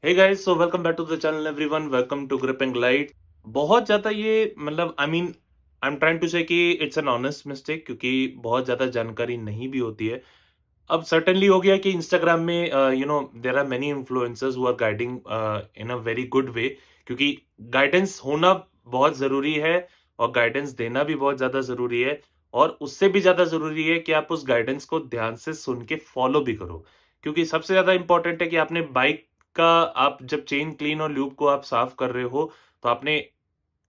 Hey guys, so welcome back to the channel everyone. Welcome to Gripping Light. बहुत ज्यादा ये मतलब I am trying to से कि इट्स एन ऑनेस्ट मिस्टेक, क्योंकि बहुत ज्यादा जानकारी नहीं भी होती है। अब सर्टेनली हो गया कि इंस्टाग्राम में there are many influencers who are guiding in a very good way, क्योंकि गाइडेंस होना बहुत ज़रूरी है और गाइडेंस देना भी बहुत ज़्यादा ज़रूरी है। और उससे भी ज़्यादा ज़रूरी है कि आप उस गाइडेंस को ध्यान से सुन के फॉलो भी करो। क्योंकि सबसे ज़्यादा इम्पोर्टेंट है कि आपने बाइक का आप जब चेन क्लीन और लूब को आप साफ कर रहे हो, तो आपने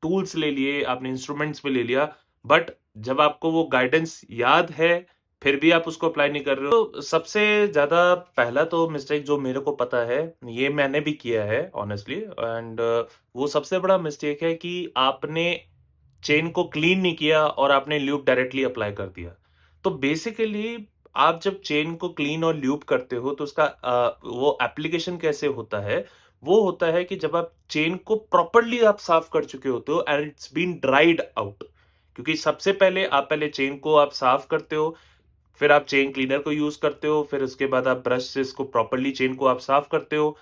टूल्स ले लिए, आपने इंस्ट्रूमेंट्स भी ले लिया, बट जब आपको वो गाइडेंस याद है, फिर भी आप उसको अप्लाई नहीं कर रहे हो, तो सबसे ज़्यादा पहला तो मिस्टेक जो मेरे को पता है, ये मैंने भी किया है ऑनेस्टली। एंड वो सबसे बड़ा मिस्टेक है कि आपने चेन को क्लीन नहीं किया और आपने ल्यूब डायरेक्टली अप्लाई कर दिया। तो बेसिकली आप जब चेन को क्लीन और ल्यूब करते हो, तो उसका वो एप्लीकेशन कैसे होता है? वो होता है कि जब आप चेन को प्रॉपर्ली आप साफ कर चुके होते हो and it's been dried out. क्योंकि सबसे पहले आप पहले चेन को आप साफ करते हो, फिर आप चेन क्लीनर को यूज़ करते हो, फिर उसके बाद आप ब्रश से इसको प्रॉपर्ली चेन को आप साफ करते हो।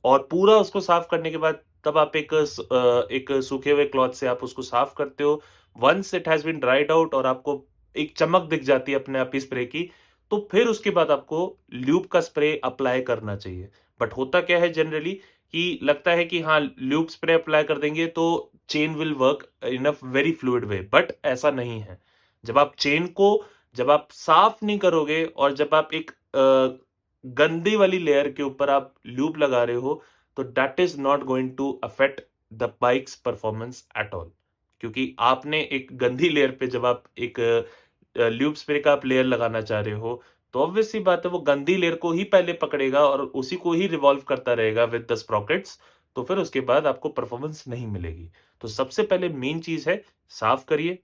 और पूरा उसको साफ करने के बाद तब आप एक सूखे हुए क्लॉथ से आप उसको साफ करते हो। Once it has been dried out और आपको एक चमक दिख जाती है अपने आप ही स्प्रे की, तो फिर उसके बाद आपको ल्यूब का स्प्रे अप्लाई करना चाहिए। बट होता क्या है जनरली कि लगता है कि हाँ, ल्यूब स्प्रे अप्लाई कर देंगे तो chain will work in a very fluid way, but ऐसा नहीं है। जब आप चेन को जब आप साफ नहीं करोगे और जब आप एक गंदी वाली लेयर के ऊपर आप ल्यूब लगा रहे हो, तो that is not going to affect the bike's performance at all. क्योंकि आपने एक गंदी लेयर पे जब आप एक ल्यूब स्प्रे का आप लेयर लगाना चाह रहे हो, तो ऑब्वियस सी बात है वो गंदी लेयर को ही पहले पकड़ेगा और उसी को ही रिवॉल्व करता रहेगा विद द स्प्रॉकेट्स। तो फिर उसके बाद आपको परफॉर्मेंस नहीं मिलेगी। तो सबसे पहले मेन चीज है, साफ करिए।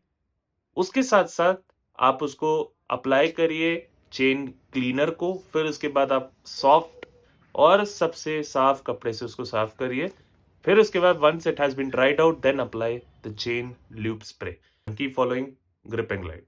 उसके साथ-साथ आप उसको अप्लाई करिए चेन क्लीनर को, फिर उसके बाद आप सॉफ्ट और सबसे साफ कपड़े से उसको साफ करिए। फिर उसके बाद once it has been dried out, then apply the chain lube spray. Keep following Gripping light.